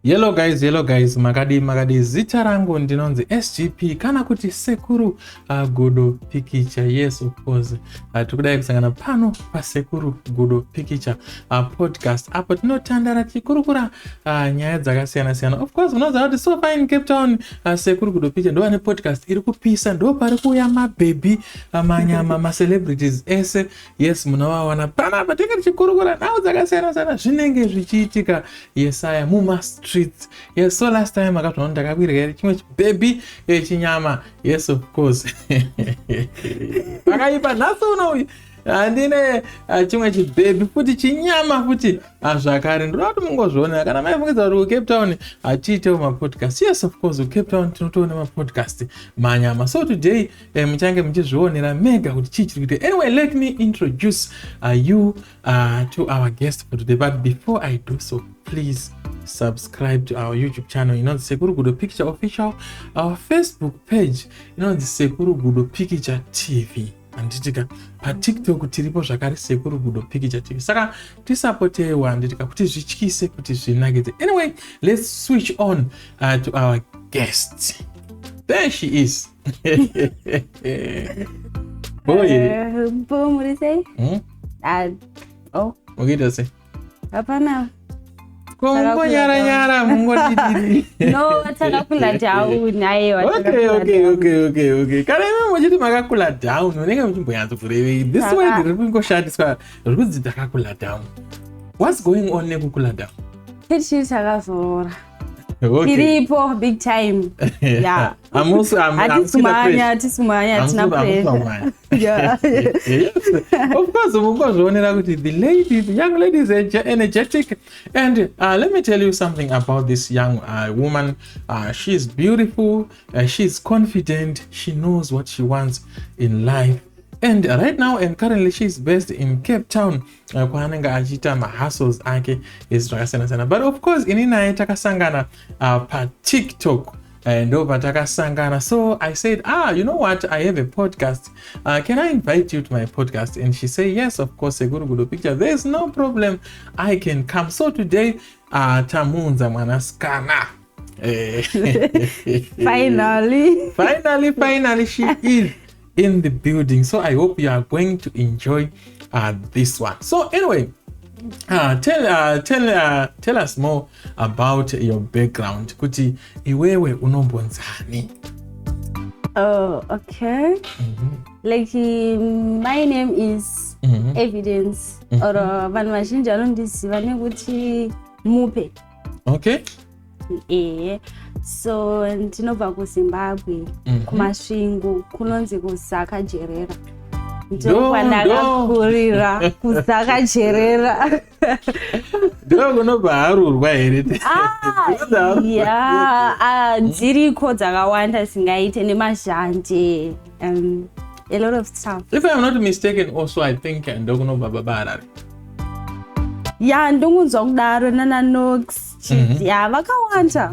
Hello guys, makadi zita rangu ndinonzi SGP kana kuti Sekuru Gudo Pikicha. Yes, of course. Tukudai kusangana pano pa Sekuru Gudo Pikicha podcast. Apo tinotandara tikurukura nyaya dzakasiyana. Of course, unoza kuti so fine in Cape Town Sekuru Gudo Pikicha ndo ane podcast iri kupisa, ndo pari kuya mababy manyama ma celebrities ese. Yes, munowaona pana patika tikurukura nawo dzakasiyana zvinenge zvichiitika yesaya muma streets. Yes, so last time akatona ndakakwira chimwe baby chinyama. Yes, of course. Akaipa naso uno andine chimwe baby futi chinyama futi zvakare ndoti mungozviona kana maifungidza kuti Cape Town achiitewo ma podcast. Yes, of course, Cape Town tinotoona ma podcast manyama. So today muchange muchizvionera mega kuti chii chiri kuitika. Anyway, let me introduce you to our guest for today, but before I do so, please subscribe to our YouTube channel, the Sekuru Gudo Pikicha official, our Facebook page, the Sekuru Gudo Pikicha TV, and pa TikTok tiripo zvakare Sekuru Gudo Pikicha TV. Saka tisapotewa nditika kuti zvityise kuti zvinakidze. Anyway, let's switch on to our guest. There she is. Boy. Boom, what do you say? What do you say? Hapana. Nyara mungotidini. No, takakula down. Okay. Kana imi muchiti makakula down, unenge muchimboyanza kureve. This way ndiri kungoshandiswa rudzi takakula down. What's going on nekukula down? Tichi takazorora. Okay. Tiripo big time. Yeah. I'm Atisumanya, tina pressure. Yeah. Yes. Of course, the young lady is energetic. And let me tell you something about this young woman. She is beautiful. She is confident. She knows what she wants in life. And right now and currently she's based in Cape Town. Kwananga ajita mahustles ake is rakasana. But of course inina takasangana pa TikTok and over takasangana. So I said, you know what? I have a podcast. Can I invite you to my podcast? And she said, yes, of course, Sekuru Gudo Pikicha. There's no problem. I can come. So today, tamunza mwanaskana. Finally, she is in the building. So I hope you are going to enjoy this one. So anyway, tell us more about your background. Kuti iwewe unombonzani? Oh, okay. Like my name is Evidence, or vanhu vazhinji vanondiziva nekuti Mupe. Okay. So ndinobva kuZimbabwe, kumasvingo kunonzi kuZakajerera. Ndo kwandakakurira kuZakajerera. Ndo kunobva harurwa here. Dziriko dzakawanda singaite nemazhanje. A lot of stuff. If I'm not mistaken, also I think ndo kunobva baba Harare. Yeah, ndongunzwa kudaro nana Nox. Yeah, vakawanda.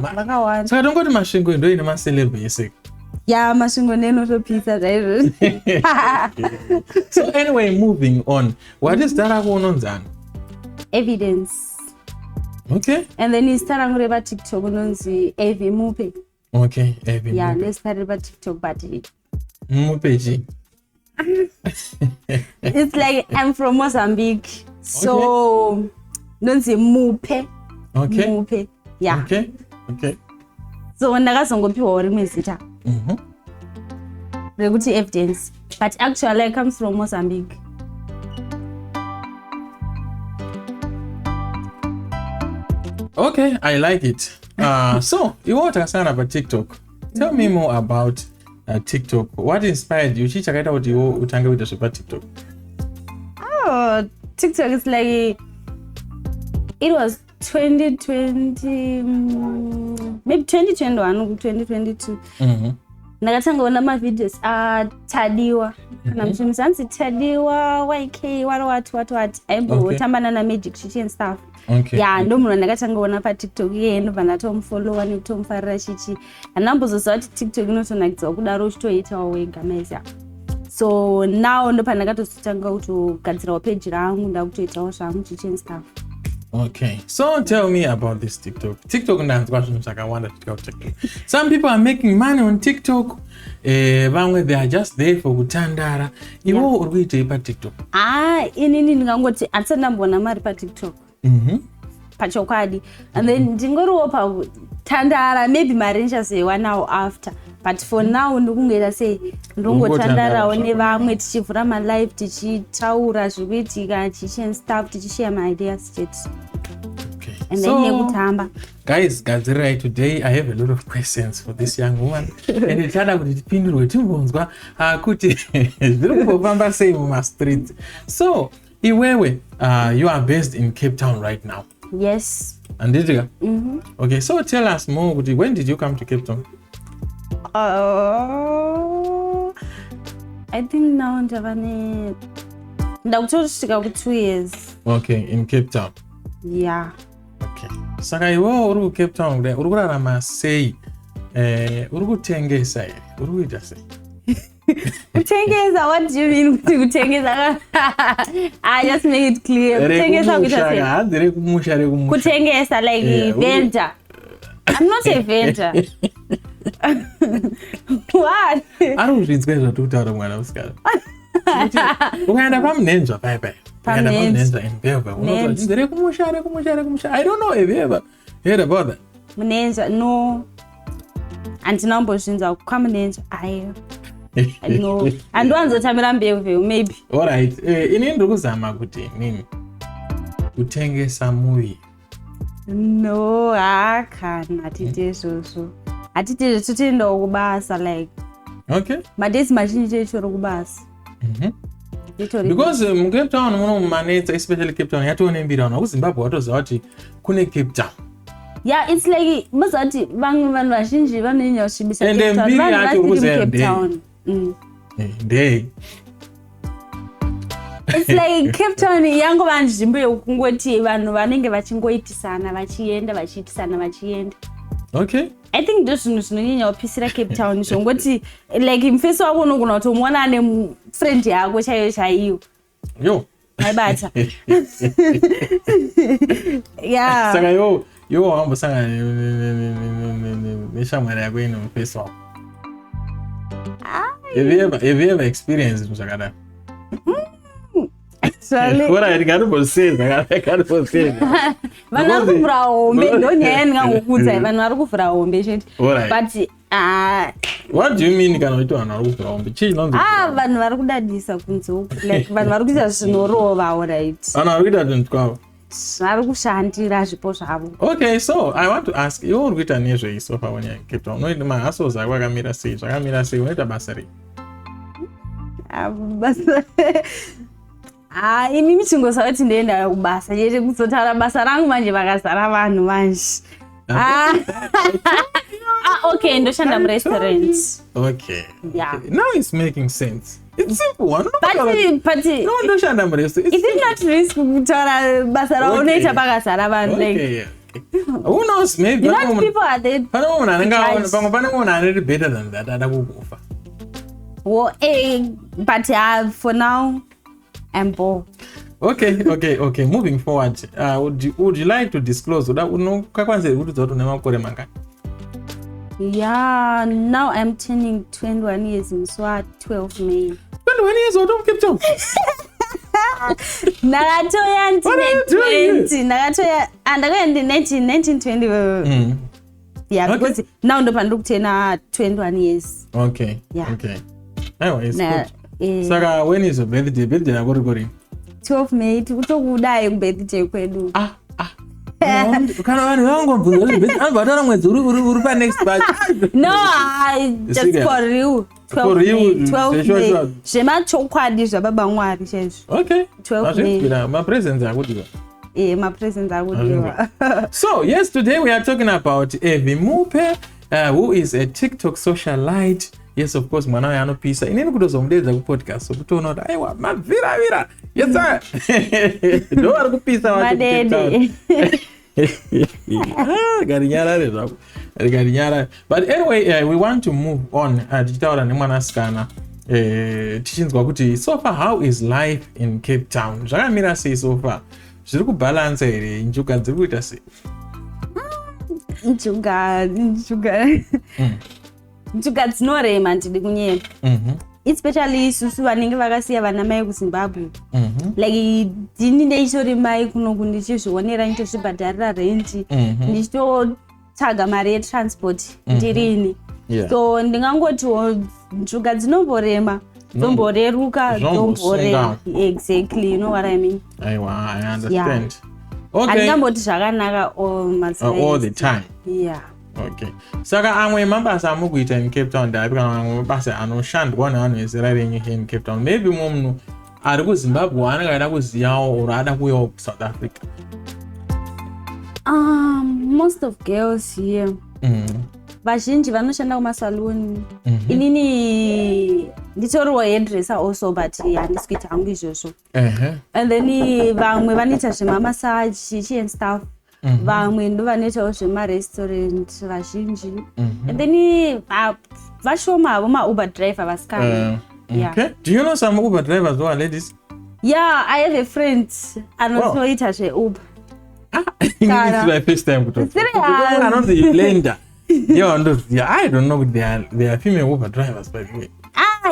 Saka tongoti masvingo ndo ine maceleb ese. Yeah, masvingo nenotopisa zvaizvo. So anyway, moving on. What is that unonzani? Evidence. Okay. And then istara ngure pa TikTok unonzi Evi Mupe. Okay, Evi Mupe. Yeah, nestarted pa TikTok but Mupeji. It's like I'm from Mozambique. So nonzi Mupe. Okay. Mupe. Yeah. Okay. So ndakazongopiwa rimwe zita. Rekuti Evidence. But actually I comes from Mozambique. Okay, I like it. So you want to sign up a TikTok. Tell me more about TikTok. What inspired you? Chichakaita kuti iwo utange kuita zvepa TikTok. Oh, TikTok is like, it was 2020, maybe 2021 or 2022. ndakatanga kuona mavideos Tadiwa kana muchimisa anzi Tadiwa YK what aimbotambana naMagic Chichi and stuff. Ndo munhu ndakatanga kuona paTikTok iye ndobva ndatomufollowa nekutomufarira Chichi. Handambozoziva kuti TikTok inotonakidza kudaro uchitoitawo wega maiza. So now ndo pandakatozotanga kutogadzirawo page rangu ndakutoitawo zvangu Chichi and stuff. Okay, so tell me about this TikTok. TikTok ndanzwa zvinhu zvakawanda kutika kuTikTok. Some people are making money on TikTok. Vamwe they are just there for kutandara. Iwo uri kuitei paTikTok? Inini ndingangoti handisati ndamboona mari paTikTok. Pachokwadi. And then ndingoriwo pakutandara, maybe mari ndichazoiwa now after. But for now ndikungoita sei ndongotandarawo nevamwe tichivhura malive tichitaura zvikuitika Chichi and stuff tichishare my ideas chete. Okay. And then nekutamba. Guys, gadzirai, today I have a lot of questions for this young woman. And ndichada kuti tipindurwe timbonzwa kuti zviri kumbofamba sei mumastreet. So, iwewe you are based in Cape Town right now. Yes. Anditika? Okay, so tell us more kuti when did you come to Cape Town? I think now ndakutosvika ku2 years. Okay, in Cape Town. Yeah. Okay. Saka iwewe uri kuCape Town kudai uri kurarama sei? Uri kutengesa here? Uri kuita sei? Kutengesa, what do you mean kutengesa? Just make it clear. Kutengesa kuita sei? Handire kumusha rekumusha. Kutengesa like vendor. I'm not a vendor. What? Ari kuzvinzwa zvatokutaura mwana usikana. Ukaenda pamunenzva pai. Ukaenda pamunenzva in Belva. Unoti ndiri kumusha. I don't know if you ever heard about that. Munenzva, no. Handina kumbozvinzwa kwamunenzva. No. Handwanzotambira mbeu maybe. Alright. Ini ndiri kuzama kuti nini? Kutengesa movie. No, kana hatite izvozvo. Hatite totoendawo kubasa like. Okay. Madesi mazhinji chero kubasa. Because Cape Town muno mumanetsa, especially Cape Town yatonembira vanhu kuZimbabwe watoziva kuti kune Cape Town. Yeah, it's like mazati vanhu vazhinji vanonyanya kusvibisa Cape Town. And mbiri yacho Cape Town. Day. It's like Cape Town yangova nzvimbo yekungoti vanhu vanenge vachingoitisana vachienda. Okay. I think ndo zvinhu zvinonyanya kupisira Cape Town zvongoti like mufeso wako unogona kutomuona friend yako chaiyo. Yo. Aibata. Yeah. Saka yo wambosangana neshamwari yako ine mufeso wako. Have you ever experienced zvinhu zvakadaro? Ora ndikatomboseza. Vanhu vari kuvhura hombe ndonyaya ndingangokudza vanhu vari kuvhura hombe chete. But what do you mean kana kuti vanhu vari kuvhura hombe? Chii nonzi? Vanhu vari kudadisa kunze uku. Like vanhu vari kuita zvinorova, alright. Vanhu vari kuita zvinhu kwavo. Vari kushandira zvipo zvavo. Okay, so I want to ask you, uri kuita nezveiso paone Cape Town. Unoita mahustles ako akamira sei? Zvakamira sei? Unoita basa rei? Basa imi michingosava kuti ndoenda kubasa chete kuzotaura basa rangu manje vakazara vanhu manje. Okay, ndoshanda murestaurant. Okay. Yeah. Now it's making sense. It's simple. But no, ndoshanda murestaurant. Is it not risk kutaura basa raunoita pakazara vanhu? Okay. Who knows? Maybe people are there. Pane munhu anenge better than that ada kukufa. Well, but for now I'm bored. Okay. Moving forward, would you like to disclose? Kakwanze kutudza kuti une makore mangani? Yeah, now I'm turning 21 years in 12 May. 21 years old of Cape Town. Ndakatoya ndakatoya 1920. Yeah, okay. Because now ndo pandiri kutena 21 years. Okay. Yeah. Okay. Anyway, it's good. Saka, when is your birthday? Birthday yako rikori? 12 May, tikutokudai kubirthday kwedu. Kana vanhu vangobvunza kuti birthday vatara mwedzi uri pa next batch. No, just for real. 12 May. Zvemachokwadi zvababa Mwari chaizvo. Okay. 12 May. My presents akudiwa. My presents akudiwa. So, yes, today we are talking about Evie Mupe, who is a TikTok socialite. yes of course mwana waye anopisa inini kutozomudedza kupodcast sokutoona kuti aiwa mabvira yes ndo ari kupisa madede garinyarare zvako garinyarare. But anyway we want to move on tichitaura nemwanasikana tichinzwa kuti so far how is life in Cape Town, zvakamira sei so far, zviri kubalance here, njuga dziri kuita sei? njuga dzinorema ndidi kunyema especially isusu vanenge vakasiya vana mai kuZimbabwe like ndini ndeisori mai kunoku ndichizvionera ndichizvibhadharira renti ndichitotsvaga mari yetransport ndirini so ndingangotiwo njuga dzinomborema dzomboreruka dzomborema exactly, you know what I mean? Aiwa, I understand. Okay. Handingamboti zvakanaka all the time. Yeah. Okay. Saka amwe mabasa amukuita in Cape Town ndapi kana amwe mabasa anoshandwa nevanhu vezera renyu here in Cape Town? Maybe munhu ari kuZimbabwe anenge kuziyawo or ada kuuyawo kuSouth Africa. Most of girls here vazhinji vanoshanda kumasaluni. Inini nditoriwo hairdresser also but handisi kuita hangu izvozvo. And then vamwe vanoita zvemamasaji and stuff. Vamwe ndo vanoitawo zvemarestaurant vazhinji. And then vashoma voma-Uber driver vasikana. Okay. Do you know some Uber drivers who are ladies? Yeah, I have a friend anotoita zveUber. This is my first time to talk. I don't see Linda. I don't know they are female Uber drivers by the way.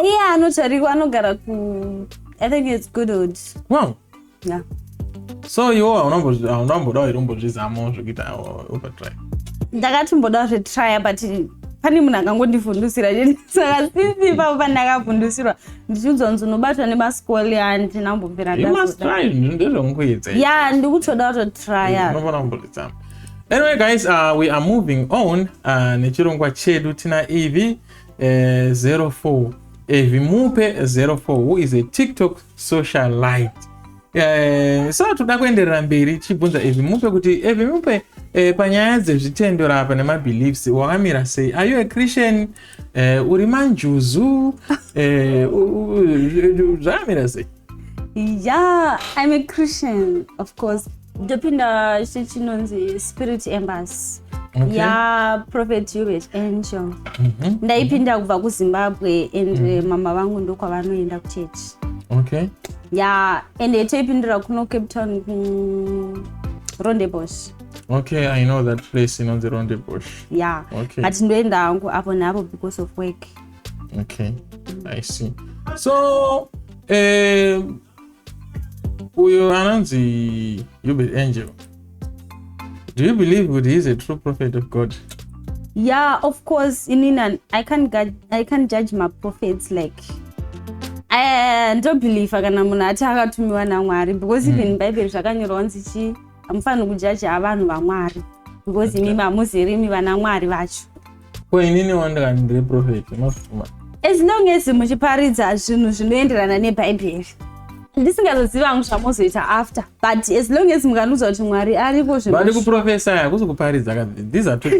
Yeah, anotarikwa anogara ku I think it's Goodwood. Wow. Yeah. So you unomboda irombozvizamo zvekuita Uber drive. Ndakatomboda zvetry but pane munhu akangondifundisira chete saka sisi ipapo pandakafundisirwa ndichizonzi unobatwa nemasikoli handinambomvera ndezvongoedza. Yeah, ndikutoda kutotry. Anyway guys, we are moving on nechirongwa chedu tina Evie 04 Evie Mupe 04 who is a TikTok socialite. So toda kuenderera mberi chibvunza Evie Mupe kuti Evie Mupe panyaya dzezvitendero apa nemabeliefs wakamira sei? Are you a Christian? Uri manjuzu? Zvakamira sei? Yeah, I'm a Christian, of course. Ndopinda chinonzi Spirit Embassy. Okay. Yeah, Prophet Hubert Angel. Ndaipinda kubva kuZimbabwe and mama vangu ndokwavanoenda kuchechi. Okay. Yeah, and toipindira kuno Cape Town Rondebosch. Okay, I know that place in the Rondebosch. Yeah. Okay. But ndoenda hangu apo napo because of work. Okay. I see. So, uyo ananzi Hubert Angel. Do you believe that he is a true prophet of God? Yeah, of course. I can't judge my prophets like I don't believe kana munhu ati akatumiwa naMwari because even Bible zvakanyorwa nzichi amufani kujudge avanhu vaMwari because imi mamuzirimi vana Mwari vacho. Kwa inini wanda ndiri prophet mafuma. As long as muchiparidza zvinhu zvinoenderana neBible. Ndisingazoziva hangu zvamozoita after but as long as mukanudza kuti Mwari aripo zvinhu. Bari kuprofesa hakuzi kuparidza kadzi. These are two.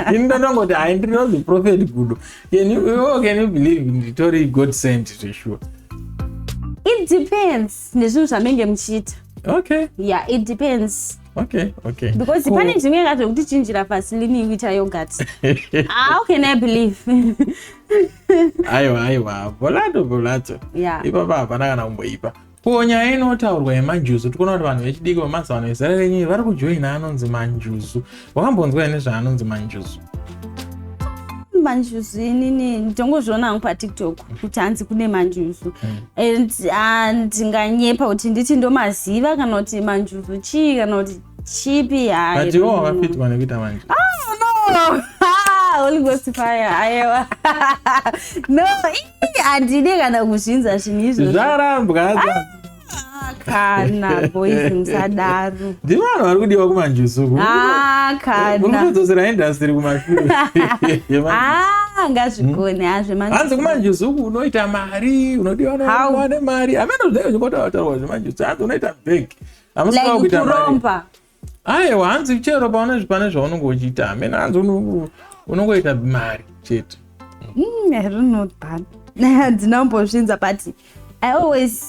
Ndinondongoti I know the prophet good. Can you believe in the story God sent to sure? It depends. Nezvinhu zvamenge muchiita. Okay. Yeah, it depends. Okay. Because pane dzimwe ngazvokuti chinjira pasi liniwita yogurt. How can I believe? Aiwa. Volato. Yeah. Ipapa hapana kana kumboipa. Nyaya inotaurwa yemanjuzu tikuona kuti vanhu vechidiki vemazuva ano vezera renyu vari kujoina anonzi manjuzu. Wakambonzwa nezvaanonzi manjuzu? Manjuzu inini ndongozviona hangu paTikTok kuti hanzi kune manjuzu. And ndinganyepa kuti nditi ndomaziva kana kuti manjuzu chii kana kuti chipi. But iwo wakafitwa nekuita manjuzu? No. Holy Ghost fire. Aiwa. No, handine kana kuzvinza zvinhu izvozvo. Zvarambwa. Kana boys musadaro. Ndivanhu vari kudiwa kumanjuzu. Kana. Munodzosera industry kumashure. Ngazvikone hazvemanjuzu. Hanzi kumanjuzu unoita mari, unodiwa nawane mari. Ameno zvayo zvinotaurwa zvemanjuzu. Hanzi unoita big. Amusika kuita mari. Kurompa. Aiwa, hanzi chero pane zvaunenge uchiita. Ameno hanzi unongoita mari chete. I don't know that. Ndinambozvinza, but I always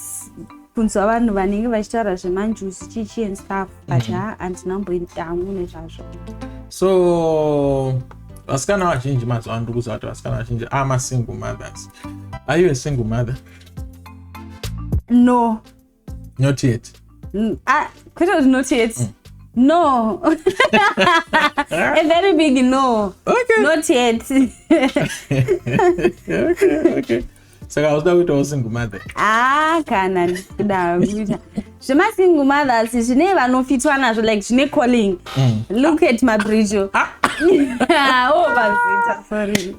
kunzwa vanhu vanenge vachitaura zvemanjusi chichi and stuff, but handinamboitangu nezvazvo. So vasikana vazhinji mazuva ano ndikuziva kuti vasikana vazhinji single mothers. Are you a single mother? No. Not yet. Not yet. No. A very big no. Okay. Not yet. Okay. Saka unoda kuita single mother. Kana ndikuda kuita. Zvema single mothers zvine vanofitwa nazvo, like zvine calling. Look at my bridge. Bazita, sorry.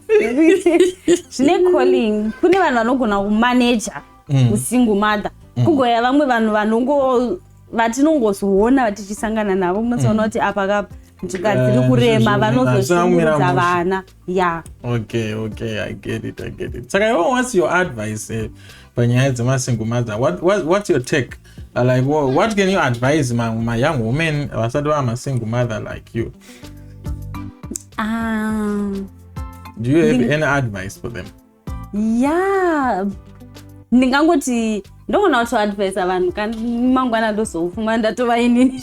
Zvine calling. Kune vanhu vanogona kumanager single mother. Kugoya vamwe vanhu vatinongozoona vatichisangana navo, unozoona kuti apa ndikadziri kurema vanozosungudza vana. Yeah. Okay, I get it. Saka what's your advice panyaya dzemasingle mother? What's your take? Like what can you advise my young women vasati vama single mother like you? Do you have any advice for them? Yeah. Ndingangoti ndogona kutoadvisa vanhu kana mangwana ndozofuma ndatova inini.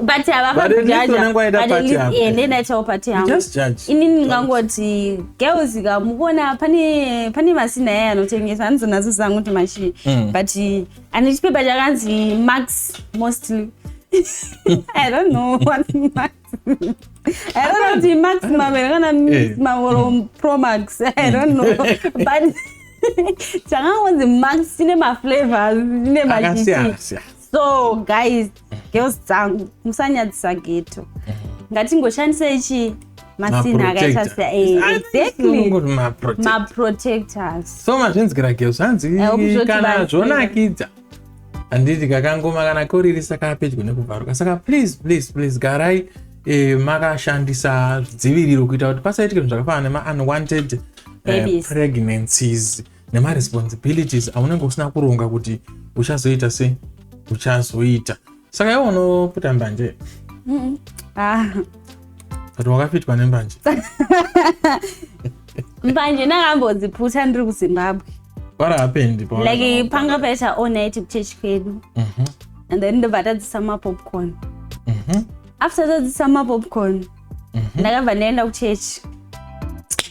But havafakujaja. Ndendaitawo pati yangu. Inini ndingangoti girls mukuona pane masina aya anotengesa, handizonazo zangu kuti mashi. But ane chipepa chakanzi Max mostly. I don't know what Max. I don't know Max Max Pro Max. I don't know. But Changangonzi Max cinema flavors, cinema GT. So guys, girls dzangu musanyadzisa ghetto. Ngatingoshandisa ichi masina akachasa. Exactly. Ma protectors. So mazvinzgira girls hanzi kana zvonakidza. Anditi kakangoma kana koririsa kapedyo nekuvharuka. Saka please garai makashandisa zvidziviriro kuita kuti pasaitike zvinhu zvakafanana nema unwanted pregnancies nema responsibilities aunenge usina kuronga kuti uchazoita sei uchazoita. Saka iwe unopfuta mbanje. Kuti wakafitwa nembanje. Mbanje ndakambodzipfuta ndiri kuZimbabwe. What happened? Like panga paita all night kuchechi kwedu. And then ndobva tadzisa mapopcorn. After tadzisa mapopcorn, ndakabva ndaenda kuchechi.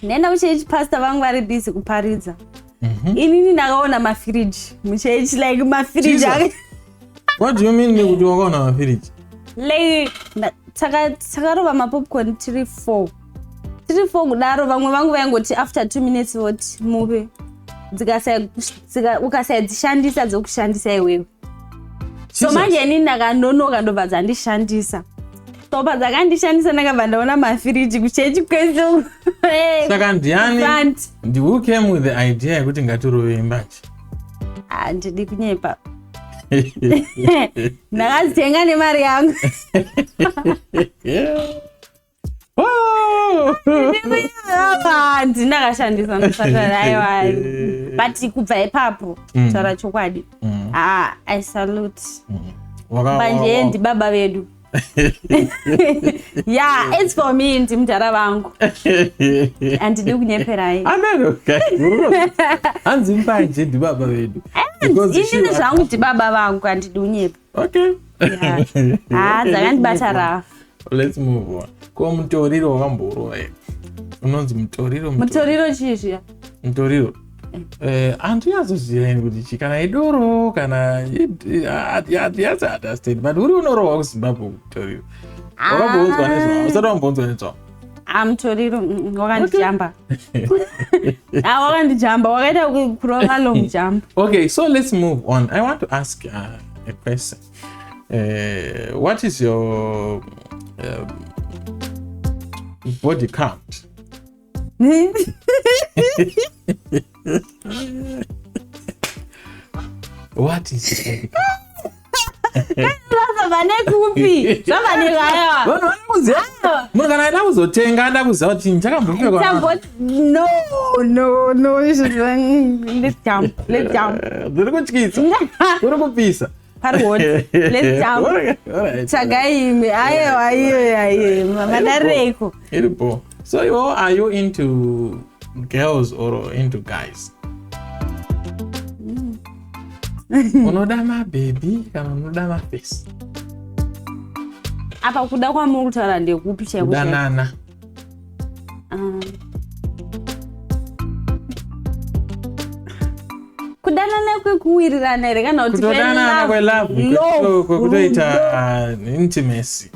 Ndaenda kuchechi, pastor vangu vari busy kuparidza. Inini ndakaona mafiriji muchechi, like mafiriji. What do you mean kuti wakaona mafiriji? Like takarova mapopcorn tiri 4 kudaro, vamwe vangu vaingoti after 2 minutes voti mupe. Ukasadzishandisa dzokushandisa iwewe. So manje nini ndakanonoka ndobva dzandishandisa. So padzakandishandisa ndakabva ndaona mafiriji kuchechi kwedu. Saka ndiani? Who came with the idea yekuti ngatirove mbanje? Ndidi kunyepa. Ndakazitenga nemari yangu. Ndinakashandisa musakara aiwa. But kubva ipapo taura chokwadi. I salute. Manje ndibaba vedu. Yeah, it's for me ndimudhara vangu. Andidi kunyeperai. Anonoka. Hanzi mbanje ndibaba vedu. Inini zvangu ndibaba vangu andidi kunyepa. Okay. Dzakandibata rafu. Let's move on. Ko mutoriro wakamborova here. Unonzi mutoriro. Mutoriro chizvia? Mutoriro. Andinyazoziva kuti chikana idoro kana yati understand, but uri unorova kuZimbabwe mutoriro. Wakambonzwa nezvavo? Usati wambonzwa nezvavo? Mutoriro wakandijamba. Wakandijamba, wakaita kurova long jump. Okay, so let's move on. I want to ask a question. What is your body count? What is it? Munogana kuzotenga ndakuziva kuti ndakambopfeka. No, let's jump. Ndiri kutyisa. Uri kupisa. Let's jump. Tsagaime. Ayo. Madareko. Iripo. So are you into girls or into guys? Unoda mababy kana unoda maface? Apa kuda kwamuri kutaura ndekupi chaiko? Kudanana. Kudanana kwekuwirirana here kana kuti kudanana kwelove kutoita intimacy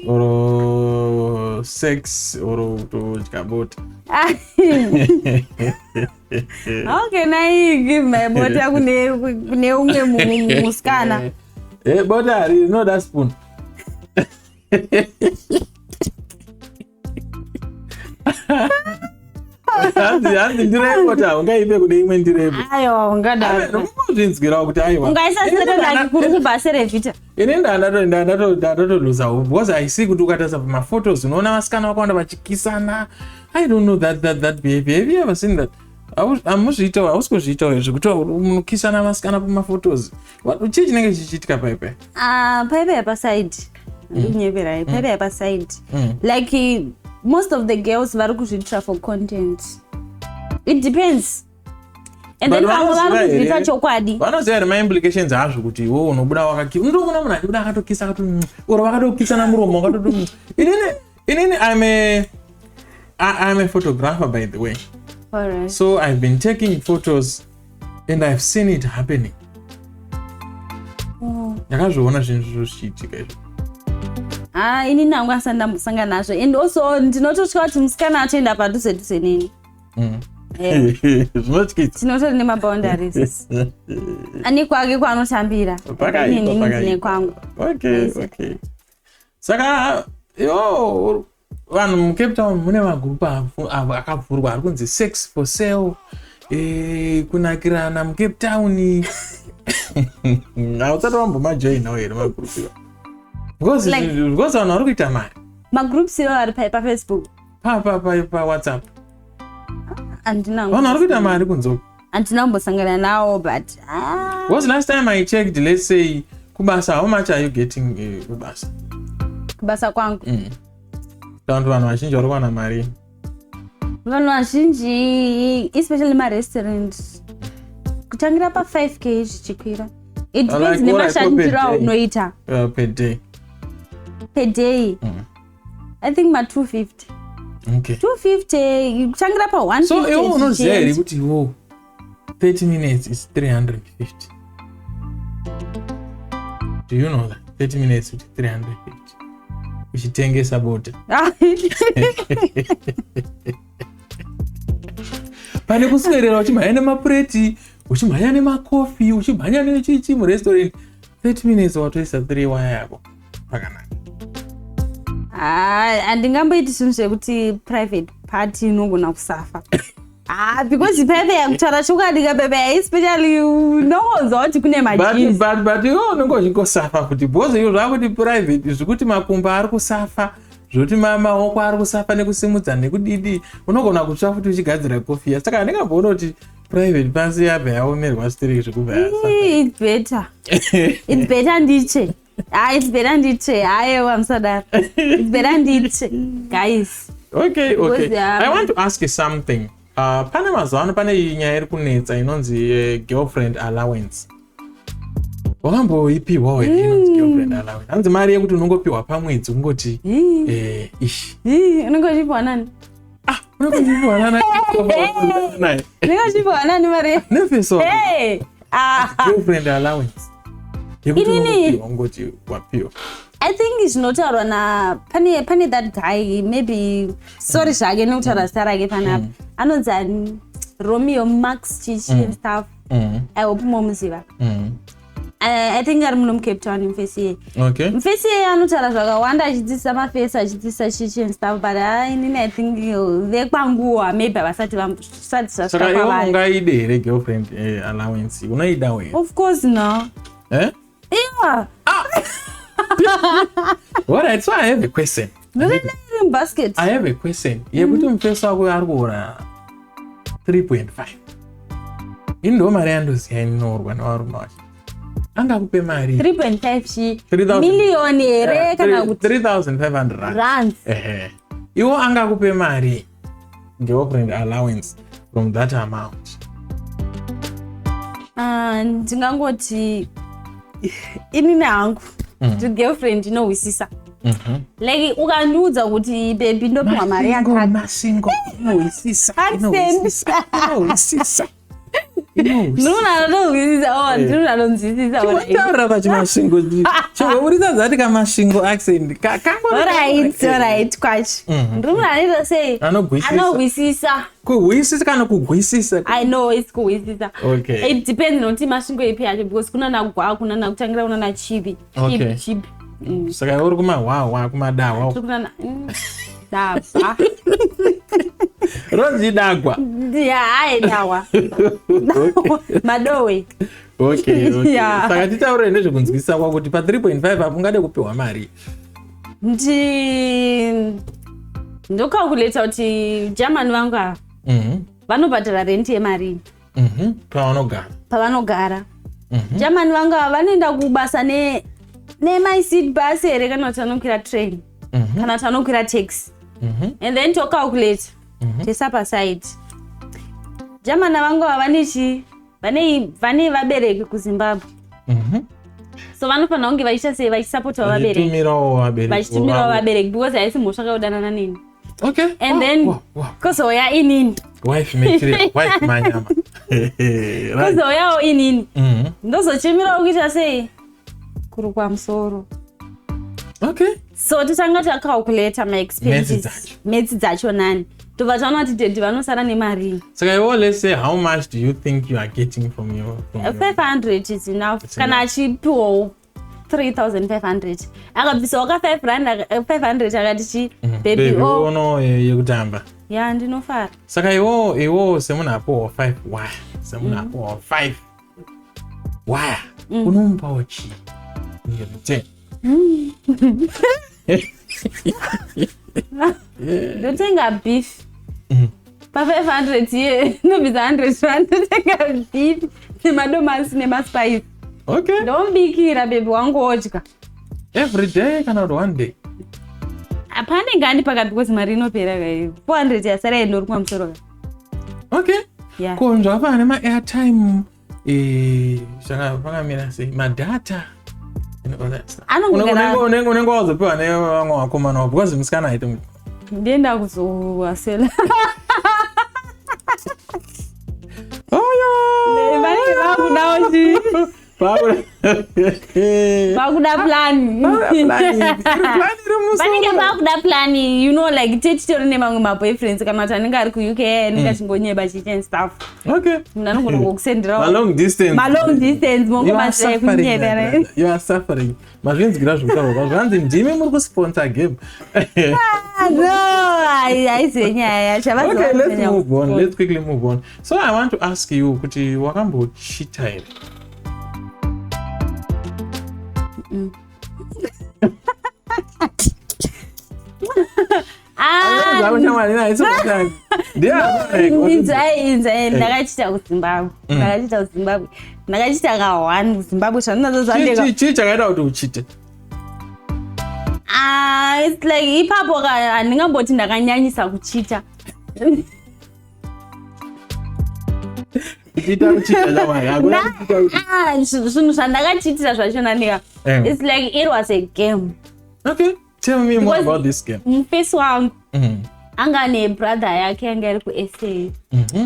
or sex or kutodya bota. How can I give my bota kune umwe musikana? Bota is not that spoon. Hanzi ndirebota ungaipe kude imwe ndirebo. Aiwa ungadaro. Unozvinzwirawo kuti aiwa. Ungaisasira kuri kubhasere vita. Ini ndatoluza because I see kuti ukatasa pamaphotos unoona vasikana vakawanda vachikisana. I don't know that behavior. Have you ever seen that? Amuzviitawo, hausikuzviitawo zvekuti munokisana vasikana pamaphotos. Chii chinenge chichiitika paipai? Paipai paside. Ndinyeverai. Paipai paside. Like most of the girls vari kuzviitira for content. It depends. And then vari kuzviita chokwadi. Vanoziva here ma-implications azvo kuti iwewe unobuda wakakisa. Unoona munhu achibuda akatokisa akati oro vakatokisana muromo wakatoti. Inini I'm a photographer, by the way. Alright. So I've been taking photos and I've seen it happening. Ndakazviona zvinhu zvichiitika izvo. Ini nangu asati ndambosangana nazvo. And also ndinototya kuti musikana atoenda padhuze neni. Zvinotyisa. Tinotori nemaboundaries. Ani kwake kwaanotambira. Pakaipa kwangu. Okay. Saka vanhu muCape Town mune magrupu akavhurwa ari kunzi sex for sale, kunakirana muCape Town. Hausati wambomajoinawo here magrupu iwa? Because vanhu vari kuita mari. Magroups iwo ari paFacebook? PaWhatsApp. Vanhu vari kuita mari kunzoko. Handina kumbosangana nawo, but was last time I checked, let's say kubasa, how much are you getting kubasa? Kubasa kwangu? Vanhu vazhinji vari kuwana mari. Vanhu vazhinji, especially marestaurant, kutangira pa5k zvichikwira. It depends nemashandiro aunoita. Per day. Per day. I think ma250. Okay. 250 kutangira pa150. So iwe unoziva here kuti 30 minutes is 350. Do you know that? 30 minutes is 350. Uchitengesa bota. Pane kuswedera uchimhanya nemapureti, uchimhanya nemakofi, uchimhanya nechichi murestaurant. 30 minutes watoisa 3 waya yako. Pakanaka. Handingamboiti zvinhu zvekuti private party inogona kusafa. Because pepe yakutaura chokwadi kapepe, especially unongonzwa kuti kune majisi. But iwe unenge uchingosafa kuti bhozi iyo zvakuti private zvekuti makumbo ari kusafa, zvoti maoko ari kusafa nekusimudza nekudidi, unogona kutsva futi uchigadzira kofi. Saka handingamboona kuti private pasi yabva yaomerwa strike zvekubva yasafa. It's better. It's better ndiche. It's better ndiche. Aiwa musadaro. It's better ndiche. Guys. Okay. I want to ask you something. Pane mazuva pane nyaya iri kunetsa inonzi girlfriend allowance. Wakamboipiwawo here inonzi girlfriend allowance. Hanzi mari yekuti unongopiwa pamwedzi ungoti ishi. Unenge uchipiwa nani? Unenge uchipiwa nani? Unenge uchipiwa nani mari? Nefeso. Girlfriend allowance. Yekuti unongopiwa ungoti wapiwa. I think zvinotaurwa na pane that guy, maybe sorry zvake nekutaura zita rake panapa, anonzi Romeo Max chichi stuff. I hope momuziva. I think ari muno muCape Town mufesi iye. Okay. Mufesi iye anotaura zvakawanda achidzidzisa mafesi achidzidzisa chichi and stuff, but inini I think vekwanguwa maybe havasati zvasvika saka iwe ungaide here girlfriend allowance? Unoidawo here? Of course no. Yeah. Alright, so I have a question. Basket. I have a question. Yekuti mufesi wako ari kuora 3.5. Ndo mari yandoziva inoorwa nevarume vacho. Angakupe mari 3.5 million here kana kuti 3,500 rands. iwo angakupe mari girlfriend allowance from that amount? Ndingangoti inini hangu kuti girlfriend inohwisisa. Like ukandiudza kuti baby ndopiwa mari yakati masingo inohwisisa. Ndinotaura pachimashingo chingouridza zati kamashingo accent alright kwacho ndiri anoita sei anohwisisa kuhwisisa kana kugwisisa. I know it's kuhwisisa. Okay. It depends noti mashingo ipi yacho because kuna nagwa kuna nakutangira kuna nachibi chip saka uri kumahwahwa kumadawa dagwa ronzi dagwa ai dawa madowe. Okay. Saka titaure nezvekunzwisisa kwako kuti pa 3.5 apo ungade kupiwa mari. Ndokalkuleta kuti German vangu ava vanobhadhara rent yemari pavanogara. German vangu ava vanoenda kubasa nemaseed bus here kana kuti anokwira train kana kuti anokwira taxi. And then tokalkuleta tesa paside. German vangu ava vane vabereki kuZimbabwe. So vanofanira kunge vachiita sei vachisapota vachitumirawo vabereki because haisi mhosva kaudanana nini. Okay. And then kozoya inini wife material wife manyama kozoyawo inini ndozochimirawo kuita sei kuri kwamusoro. Okay. So titanga takalkulata maexpenses medzi dzacho nani tobva taona kuti dedi vanosara nemari. Saka iwo let's say how much do you think you are getting from your 500 is enough. Kana achipiwawo 3,500 akabvisawo ka 500 akati baby ono yekutamba ndinofara. Saka iwo semunhu apowa 5 wire semunhu apowa 5 wire unomupawo chii? Ndotenga beef pa 500 ye nobvisa 100 rand ndotenga beef nemadomasi nemaspice. Okay. Ndombikira baby wangu odya every day kana kuti one day. Panenge andipaka because mari inopera kai 400 yasara indori kwamusoro kai. Okay. Konzva apa nema-airtime zvaka pakamira sei madata unenge wazopiwa nevamwe vakomana wavo because musikana aite ndienda kuzowasela vanenge vakudawo chii vakuda plani vanenge vakuda plani, you know, like tichitori nemamwe maboyfriends kana kuti anenge ari kuuk anenge achingonyeba chicha and stuff. Okay. Munhu anogona kukusenderawo malong distance mongomasai kunyebera. You are suffering. Mazvinzwira zvekutaura kwazvo zvanzi ndimi muri kusponsor game. No, haizive nyaya yacho. Okay, let's move on. Let's quickly move on. So I want to ask you kuti wakambochita here? Ndakachita kuZimbabwe. Ndakachita ka1 kuZimbabwe zvandinazo zvandeka. Chii chakaita kuti uchite? It's like ipapo handingamboti ndakanyanyisa kuchita. Zvinhu zvandakachitira zvachona ndeka. It's like it was a game. Okay, tell me more about this game. Mufesi wangu anga nebrother yake anga iri kuSA.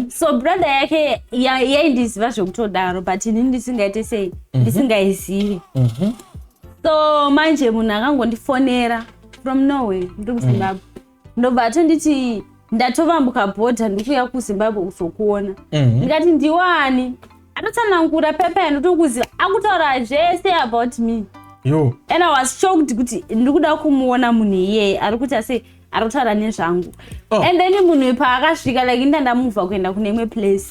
So brother yake yaindiziva zvekutodaro but ini ndisingaite sei ndisingaizivi. So manje munhu akangondifonera from Norway ndiri kuZimbabwe. Ndobva atonditi ndatovambuka bhodha ndikuuya kuZimbabwe kuzokuona. Ndikati ndiwani? Atotsanangura pepa yandotokuziva akutaura zvese about me. Yo. And I was shocked kuti ndikuda kumuona munhu iyeye ari kuita sei ari kutaura nezvangu. And then munhu paakasvika like ndandamuvha kuenda kune imwe place.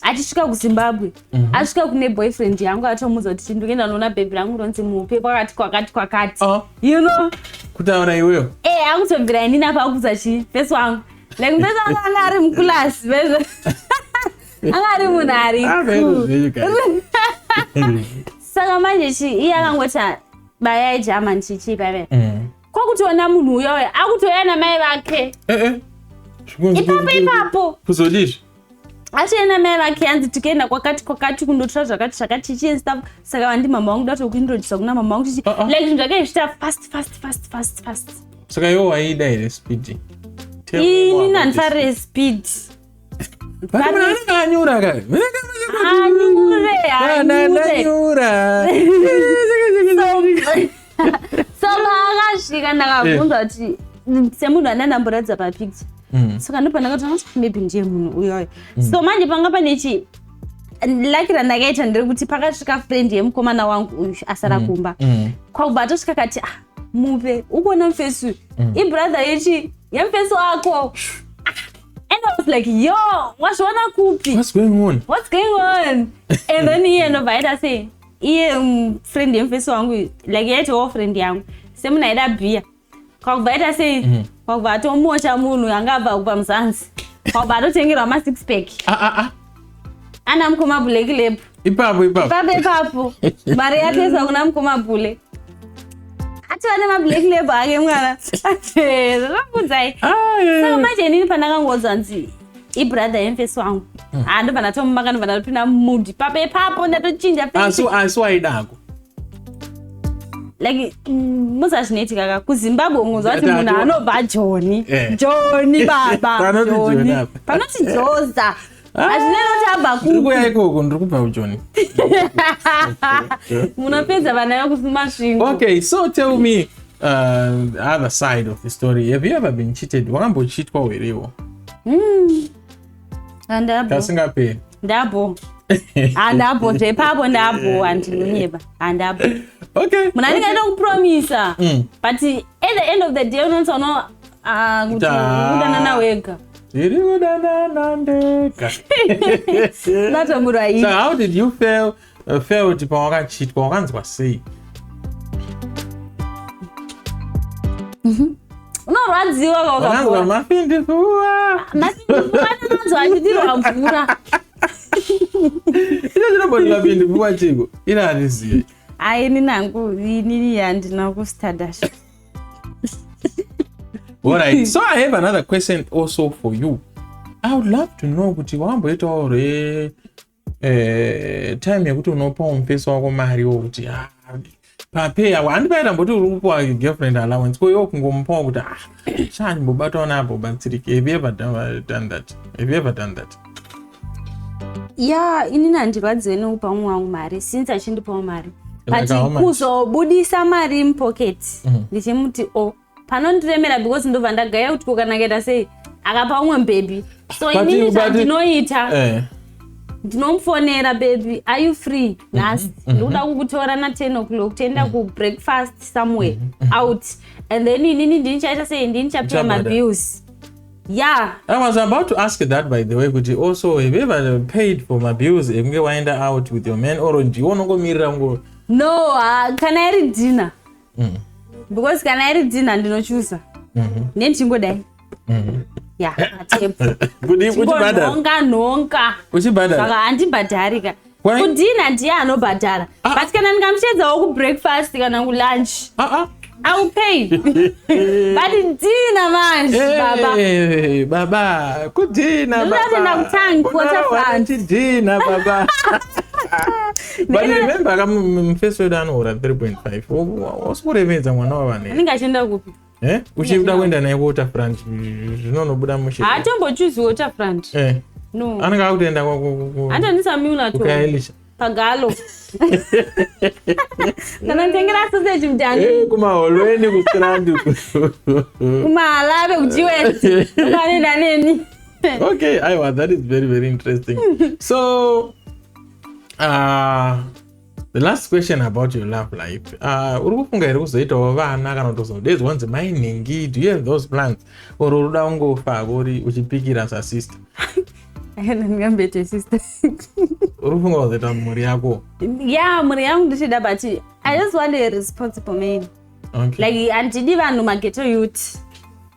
Achisvika kuZimbabwe asvika kune boyfriend yangu atomudza kuti ndikuenda noona baby rangu ronzi mupe kwakati. You know? Kutaura iweyo? Akutobvira inini apakudza chii fesi wangu. Like mfesi wangu anga ari muklasi anga ari munhu ari cool. Saka manje iye akangoti baya German chichi pave. akutoona munhu uyo akutoya namai vake ipapo kuzodizvi atoenda mai vake hanzi tikaenda kwakati kundotora zvakati chichienzi stuff. Saka vandi mama vangu dati kuintroduce kuna mama vangu chichi like zvinhu zvakaizvita fast. Saka iwo waida here speed ini nandifarire speed anyura so paakasvika ndakabvunza kuti semunhu andandamboratidza papicture saka ndopandakati maybe ndiye munhu uyoyo. So manje panga pane lakira ndakaita ndiri kuti pakasvika friend yemukomana wangu uyu asara kumba kwakubva atosvika kati mupe ukuona mufesu ibrother yemufesu wako. And I was like, yo, wazviona kupi? What's going on? And then iye ndobva aita sei iye friend yemufesu wangu like yaitawo friend yangu semunhu aida bhiya kwakubva aita sei kwakubva atomosha munhu angabva kubva muzanzi kwakubva atotengerwa ma6 pack ana mukoma Black Lab ipapo mari yatesa kuna mukoma Bule atiwane ma Black Lab ake mwana zvakakudzai. Saka manje nini pandakangonzwa nzi ibrother yemufesu wangu ndobva ndatomumaka ndobva ndatopinda mumudi papo ndatochinja asi waidako like muzazvinoitika ka kuZimbabwe ungonzwa kuti munhu anobva Joni baba panoti Joza azvinei kuti abva kuya ikoko ndiri kubva kuJoni munopedza vana vekufuma svingo. Okay, so tell me the other side of the story. Have you ever been cheated? Wakambochitwa werewo? Kasingaperi ndabo zvepapo ndabo handinonyeba handabo. Okay. Munhu anenge kupromisa but at the end of the day unotsona kuti udanana wega. So how did you feel kuti pawakachitwa wakanzwa sei? Unorwadziwa wakanzwa mafindikuwa anonzwa achidirwa mvura ino zvinobodi mafindikuwa chiko ino hatiziye aini nangu inini handina kustadash. Alright, so I have another question also for you. I would love to know kuti wamboitawo time yekuti unopa mufeso wako mari wokuti papeya handipaita mboti uri kupiwa girlfriend allowance ko iwo kungomupawo kuti chandibobatawo napo batsirike. Have you ever done that? Yeah, inini handirwadziwe nekupa mumwe wangu mari since achindipawo mari but kuzobudisa mari mupocket ndichimuti panondiremera because ndobva ndagaya kuti kukanakaita sei akapa umwe baby. So inini zvandinoita ndinomufonera baby are you free nhasi ndokuda kukutora na10 o'clock tienda kubreakfast somewhere out and then inini ndinichaita sei ndinichapay my bills. Yeah, I was about to ask that by the way kuti also have you ever paid for my bills ekunge waenda out with your man or ndiwo nongomirira ngo? No, kana iri dinner because kana iri dinner ndinochusa ndichingodai nhonga saka handibhadharika kudhina ndiye anobhadhara but kana ndingamushedzawo kubreakfast kana kulunch I will pay. But dinner manje baba kudina dinner baba. But remember mufeso wedu anohora 3.5 wasikuremedza mwana wavane anenge achienda kupi uchida kuenda naye kuwaterfront zvinonobuda mushe hatombochuzi waterfront no anenge akutoenda antondisamula to ukaelisha pagalo kana ndengera sausage mdani kumaholweni kustrand kumahalave kujiwesi ukanenda neni. Okay, that is very, very interesting. So the last question about your love life. Uri kufunga here kuzoitawo vana kana kuti wanzi mainhingi, do you have those plans or uruda ungofa uri uchipikira sasister? Ndingambete sister. Uri kufunga kuzoita mhuri yako? Yeah, mhuri yangu ndichida but I just want a responsible man. Okay. Like andidi vanhu mageto youth.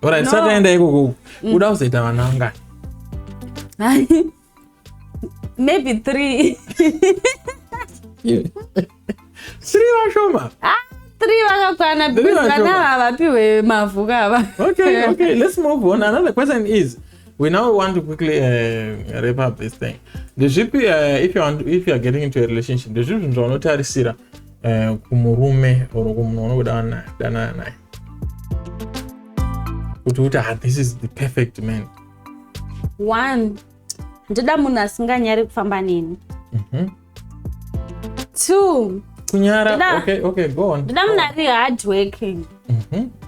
Alright, so taenda ikoko uda kuzoita vana vangani? Maybe 3. 3 vashoma? 3 vakakwana because vana havapiwe mavhu kava. Okay, let's move on. Another question is, we now want to quickly wrap up this thing. If you are getting into a relationship, the zvinhu zvaunotarisira kumurume or kumunhu unodana naye kuti this is the perfect man. 1, ndoda munhu asinganyari kufamba neni. 2, kunyara. Okay, go on. Ndoda munhu ari hard working.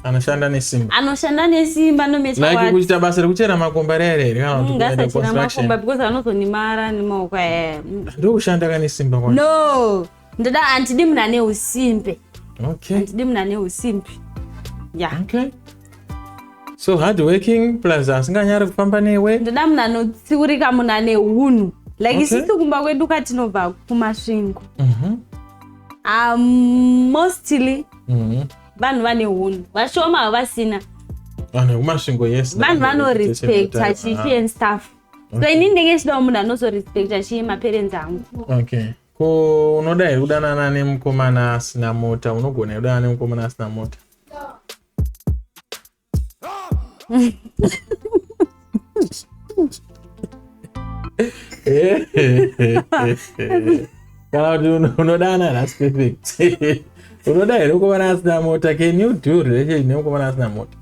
Anoshanda nesimba no matter what. Like kuchita basa rekuchera makomba rere kana kuti construction. Makomba because anozonimara nemaoko ndo kushanda kana nesimba kwa. No, ndoda antidi munhu ane usimbe. Okay. Antidi munhu ane usimbe. Yeah. Okay. So hard working plus asinganyari kufamba newe. Ndoda munhu anotsiurika, munhu ane hunhu. Like isisi kumba kwedu katinobva kumasvingo. Mostly vanhu vane hunhu, vashoma havasina. Vanhu kumasvingo yes. Vanhu vanorespecta chichi and stuff. So ini ndenge chida munhu anozorespecta chichi maparents angu. Okay. Ko unoda here kudanana nemukomana asina mota, unogona kudanana nemukomana asina mota? Kana kuti unodana, that's perfect. Unoda here kukomana asina mota, can you do relationship nemukomana asina mota?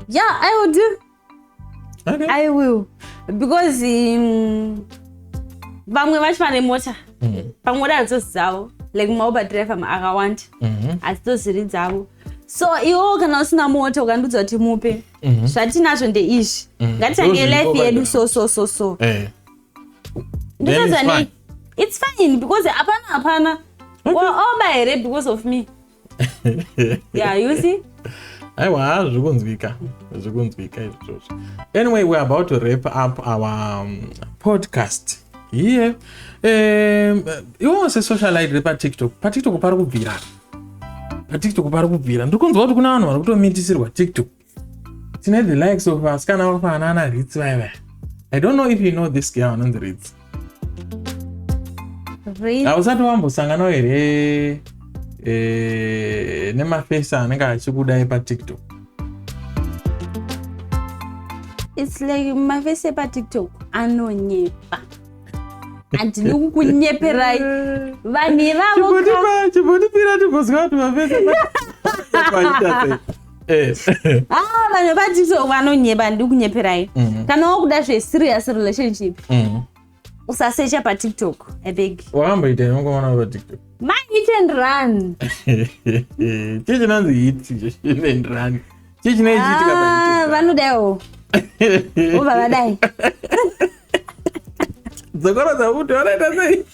Yeah, I will do. Okay. I will. Because vamwe vacho vane mota, pamwe voda hadzisi dzavo, like mauber driver akawanda, hadzitozviri dzavo. So iwo kana usina mota ukandudza kuti mupe, zvatinazvo ndeizvi, ngatitange life yedu so. Ndinozvani, it's fine because hapana waoba here because of me. Yeah, you see? Aiwa, zvikunzwika izvozvo. Anyway, we're about to wrap up our podcast here. Iwo wase socialite paTiktok. paTiktok pari kubvira. Ndikunzwa kuti kuna vanhu vari kutomitisirwa TikTok. Tine the likes of vasikana vafanana Ritz vaiva. I don't know if you know this girl anonzi Ritz. Hausati wambosanganawo here nemafesi anenge achikudai paTiktok? It's like mafesi paTiktok anonyepa. Handidi kukunyeperai. Vanhu ivavo chibodipira tikuzwa kuti mafesi paTiktok. Vanhu paTiktok vanonyepa, handidi kunyeperai. Kana wakuda zve-serious relationship, usasecha paTiktok, I beg. Wakamboita nemukomana paTiktok? Man, hit and run. Chinonzi hit and run. Chinoitika paTiktok. Vanodaiwo. Ubva vadai. Dzokora dzakuti wanoita sei?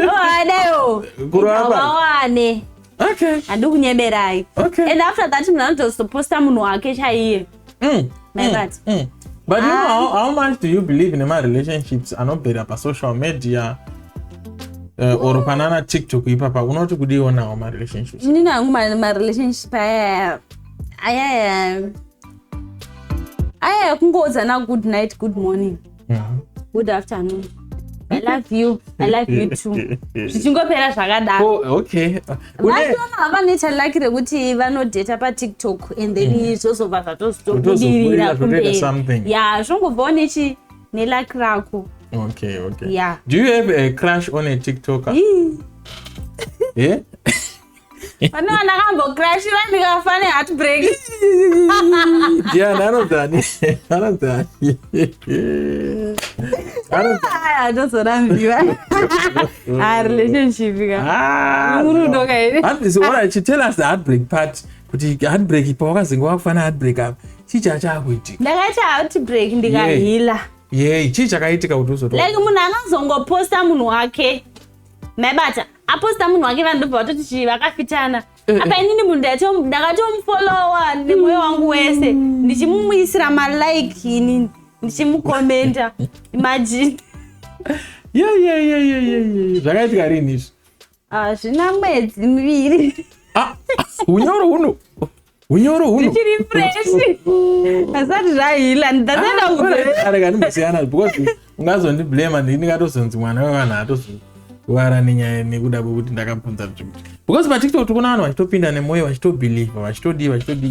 Vadaiwo. Vawane. Okay. Handidi kunyeperai. Okay. And after that, munhu anozoposta munhu wake chaiye. But you know, how much do you believe in my relationships anobhera pasocial media or panana TikTok ipapa? Unoti kudionawo ma relationships? Inini hangu ma relationship aya kungodzana good night, good morning, good afternoon, I love you too. Zvichingopera zvakadaro. Okay. Vashoma havanechalakire kuti vanodheta paTiktok and then izvozobva zvatozobudirira kumberi. Yeah, zvongobvawo nelaki rako. Okay. Yeah. Do you have a crush on a TikToker? Yeah? Vana ndakambocrashira ndikafa neheartbreak. Yeah, anodhani. Ndozorambiwa. Relationship ka. Urudo kairi. So what you tell us the heartbreak part, kuti heartbreak ipo wakazinga wakufana heartbreak up. Chicha chakuitika. Ndakaita heartbreak ndikahila. Yeah, chicha chakaitika kuti uzoto. Like munhu akazongoposta munhu wake. Mabata, aposta munhu wake vandobva vatoti vakafitana. Apa inini munhu ndakatomfollowa nemoyo wangu wese. Ndichimumuisira malike inini. Ndichimukomenta. Imagine. Yeah. Zvakaitika rini izvi? Zvina mwedzi miviri. Unyoro huno. Ndichiri fresh. Asati zvahila ndazenda kuareka ndimbosiyana because ungazondiblema ndingatozonzi mwana wevanhu kuvara nenyaya nekuda kwekuti ndakabvunza kuti because paTikTok kuna vanhu vachitopinda nemwoyo vachitobhelieve vachitodii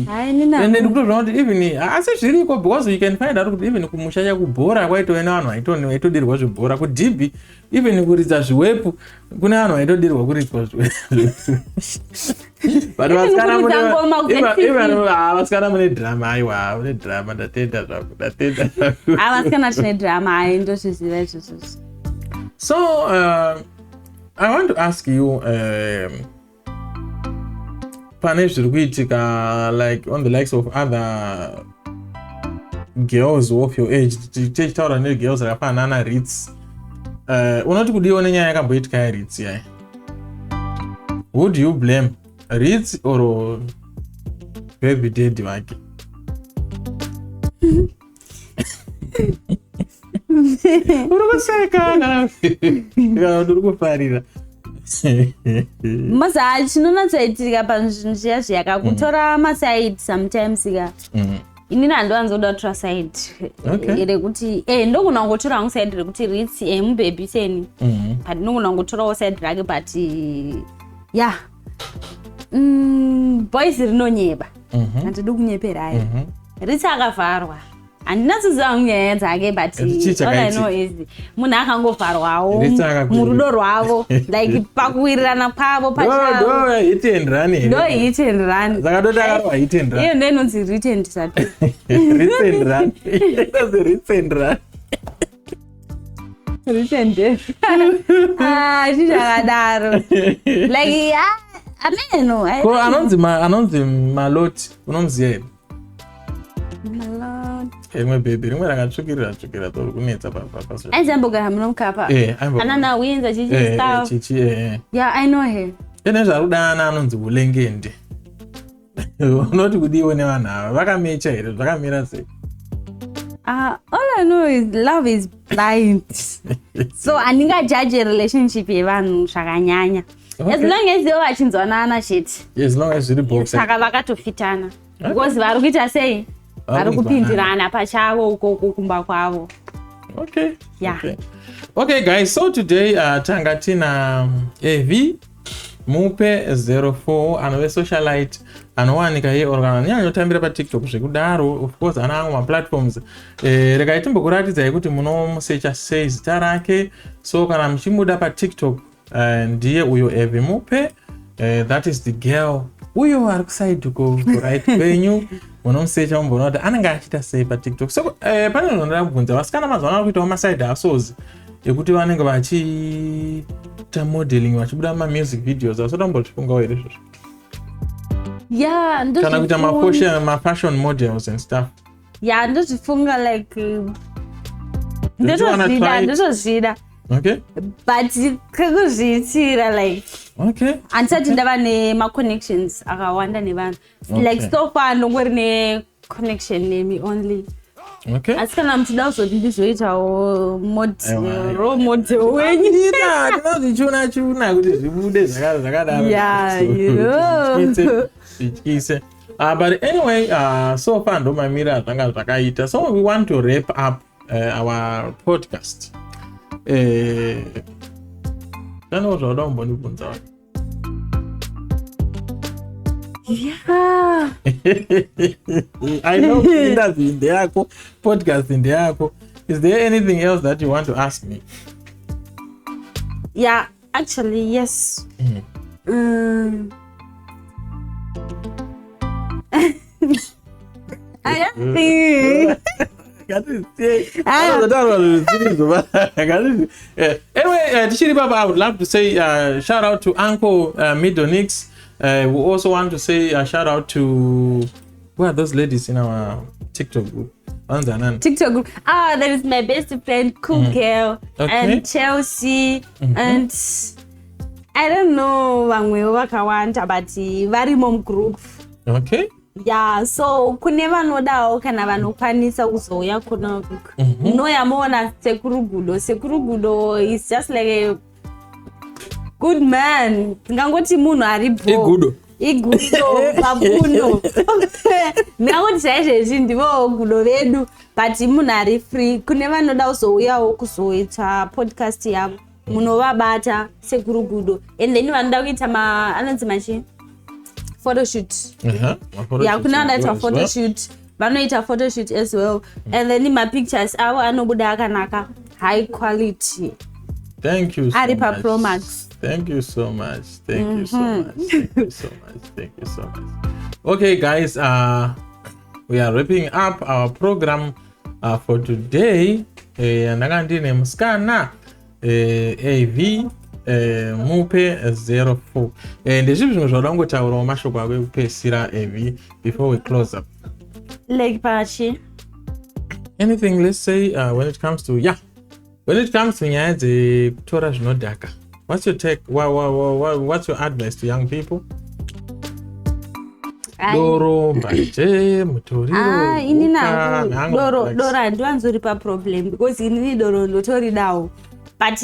and ndikutozvona kuti even asi zviriko because you can find out kuti even kumusha chakubhora kwaitove nevanhu vaitodirwa zvibhora kudhibhi even kuridza zviwepu kune vanhu vaitodirwa kuridzwa zviwepu vasikana mune drama aiwa mune drama ndatenda zvangu vasikana tine drama ai ndozviziva izvozvo. So I want to ask you pane zviri kuitika like on the likes of other girls of your age tichitaura negirls rakafanana Ritz unoti kudiwa nenyaya yakamboitika yaRitz yai who do you blame Ritz or baby daddy wake? Urukuseka kana urikufarira masa chinonatsoitika panzvinhu zviya zviya kutora masaidi sometimes ka inini handowanzoda kutora saidi rekuti ndogona kungotora hangu saidi rekuti Ritz mubhebi seni but ndogona kungotorawo saidi rake but boys rinonyeba handidi kunyeperayo Ritz akavharwa handinatsoziva nyaya dzake but all I know is munhu akangovharwawo murudo rwavo like pakuwirirana kwavo hit and run iyo ndinonzi Ritz and Disappear Ritz and Death chichakadaro like ameno anonzi Maloti unomuziva here? Rimwe baby rimwe rakatsvukirira tori kunetsa aimbogara munomukapa anana winza chichi yeah I know her ene zvarudana anonzi Ulengende unoti kudiwe nevanhu ava vakamecha here zvakamira sei? All I know is love is blind so handingajaji relationship yevanhu zvakanyanya as long as ivo vachinzwanana chete as long as zviri box saka vakatofitana because vari kuita sei vari kupindirana pachavo ukoko kumba kwavo. Okay guys, so today tanga tina AV Mupe 04 anove socialite anowanika anotambira paTikTok zvekudaro of course ana amwe maplatforms regai timbokuratidzai kuti munomusecha sei zita rake so kana muchimuda paTikTok ndiye uyo AV Mupe that is the girl uyo ari kuside right kwenyu munomusecha mumboona kuti anenge achiita sei paTikTok. So pane nhu ndakabvunza vasikana mazuva ano kuitawo maside hustles ekuti vanenge vachiita modeling vachibuda music videos asoda mbochifungawo here izvozvo? Kana kuita mafashion models and stuff? Ndozvifunga like ndotozvida okay but kekuzviitira like handisati ndava nemaconnections akawanda nevanhu like so far ndongori neconnection nemi only asi kana muchida kuzoti ndizoitawo role model wenyu tinozvichuna kuti zvibude zvakadaro zvityise but anyway so far ndomamira zvanga zvakaita so we want to wrap up our podcast. Tano zvoda kumbondibvunza I know interview ndeyako podcast ndeyako. Is there anything else that you want to ask me? Actually yes. I don't think Anyway, I would love to say shout out to Uncle Midonix. We also want to say shout out to who are those ladies in our TikTok group? TikTok group. That is my best friend, Cool Girl, and Chelsea, and I don't know vamwe vakawanda but vari mom group. Okay. So kune vanodawo kana vanokwanisa kuzouya kuna munoyamuona Sekurugudo is just like a good man. Ngangoti munhu ari igudo pabuno ngangoti saizvezvi ndivo gudo vedu but munhu ari free. Kune vanoda kuzouyawo kuzoita podcast yavo munovabata sekurugudo and then vanoda kuita anonzi machi photoshoot ya kuna vanoita photoshoot vanoita photoshoot as well and then mapictures avo anobuda akanaka high quality. Thank you so Ari much. Pro Max. Thank you so much. Thank you so much. Thank you so much. Thank you so much. Okay, guys, we are wrapping up our program for today. Ndakandine musikana AV mupe 04. Ndezvi zvimwe zvauda kungotaurawo mashoko ako ekupedzisira AV before we close up. Like Pachi. Anything, let's say, when it comes to nyaya dzekutora zvinodhaka. What's your take? What's your advice to young people? Doro, mbanje, mutoriro. Ini doro handiwanzori pa problem because ini doro ndotori dawo. But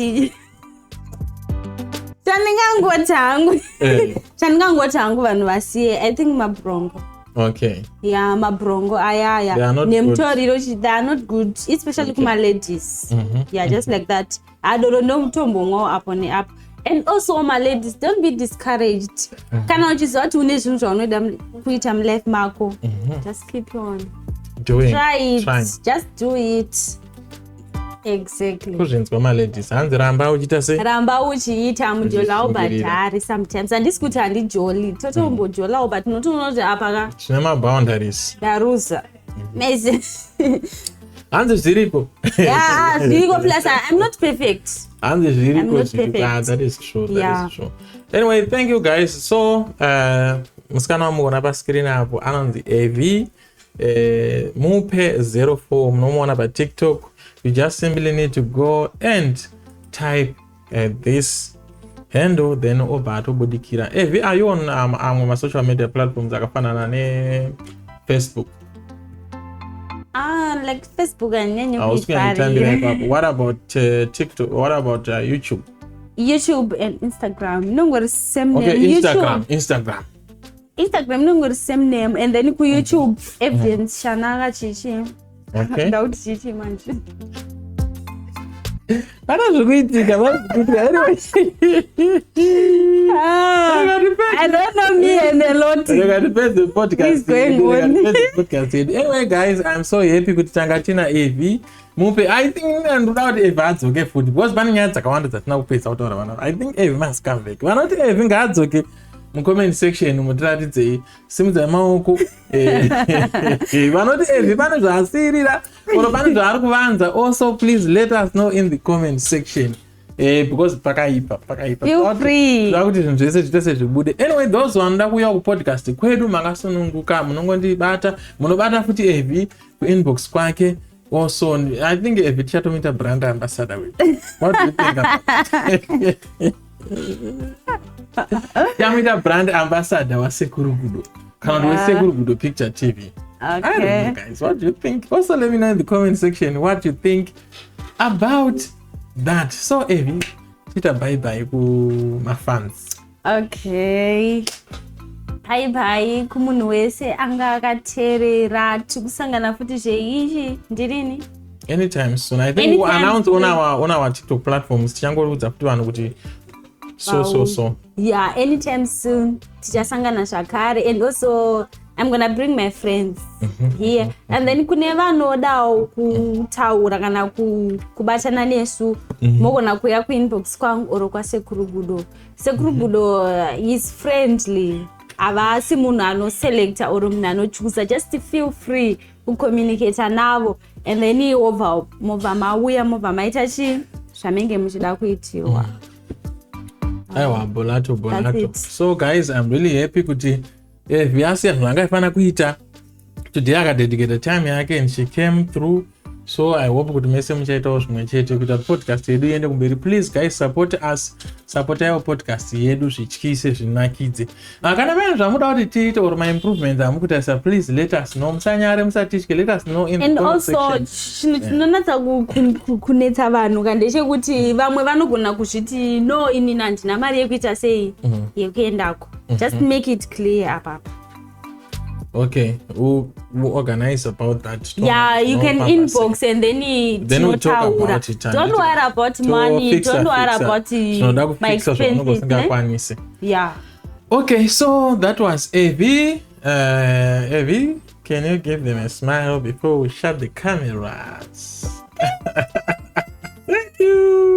chandingangoti hangu vanhu vasiye, I think mabrongo. Okay. Yeah, mabrongo ayaya. Nemutoriro they are not good, especially kuma ladies. Yeah, just like that. Adoro ndomutombo ngo up on up. And also my ladies, don't be discouraged. Kana uchiziva kuti une zvinhu zvaunoda kuita mulife mako. Just keep on doing. Try it. Just do it. Exactly. Kuzvinzwa my ladies, hanzi ramba uchiita sei? Ramba uchiita mujola ubhadhari sometimes. Handisi kuti handijoli. Totombojola but unotoona kuti apa tine maboundaries. Darusa. Meze. Hanzi zviriko. Yeah, zviriko plus I'm not perfect. And that is true. That is true. Anyway, thank you guys. So, musikana wamuona pa screen apo anonzi AV mupe 04 munomuona pa TikTok. You just simply need to go and type this handle then obato bodikira. AV, are you on my social media platforms akafanana ne Facebook? Like Facebook and what about TikTok? What about YouTube? YouTube and Instagram. No, the same name. Okay, Instagram. Instagram no the same name, and then ku YouTube evidence Shanaga Chichi. Okay. Doubt Chichi manchi. I don't know me and a lot. The podcast. Anyway, guys, I'm so happy with Tangatina AV. Mupe, I think without AV it's okay food. Because I think AV must come back. We're not even God's okay. Comment section mutiratidze simu dzamaoko vanoti vana zvasirira oro pane zvaari kuvanza. Also please let us know in the comment section because pakaipa feel free kuti zvinhu zvese zvitose zvibude. Anyway, those vanoda kuuya kupodcast kwedu makasununguka munongondibata munobata futi AV kuinbox kwake. Also, I think AV tichatomita brand ambassador wedu. What do you think about that? Yamita brand ambassador was Sekurugudo. Can we Sekurugudo Picture TV? Okay. I don't know, guys. What do you think? Also, let me know in the comment section what you think about that. So, Evie, bye to my fans. Okay. Bye kumunhu wese anga akateerera tikusangana futi zveichi ndirini. Anytime soon. I think we'll announce on our TikTok platforms. Tichangorudza futi vanhu kuti so. Yeah, anytime soon. Tichasangana zvakare, and also I'm gonna bring my friends here. And then kune vanodawo kutaura kana kubatana nesu mogona kuya kuinbox kwangu oro kwa Sekurugudo. Sekurugudo is friendly. Avasi munhu anoselecta oro munhu anochoose. Just feel free to communicate navo, and then mobva mauya mobva maita zvamenge muchida kuitiwa. Bolato. So guys, I'm really happy kuti Vyasi Rangafana kuita today I dedicated time yake and she came through. So I hope kuti mese muchaita zvimwechete kuita podcast yedu iende kumberi. Please guys, support us, support our podcast yedu zvityise zvinakidze. Kana pane zvamuda kuti tiite or my improvements amukutaisa, please let us know. Musanyare musatitye, let us know in the comment section. And also chinonatsa kunetsa vanhu ndechekuti vamwe vanogona kuzviti no inini handina mari yekuita sei yekuendako. Just make it clear apapa. Okay, we'll organize about that. Yeah, you can inbox and then we'll talk about it. Don't worry about money. Don't worry about my expenses. Yeah. Okay, so that was Evie. Evie, can you give them a smile before we shut the cameras? Thank you.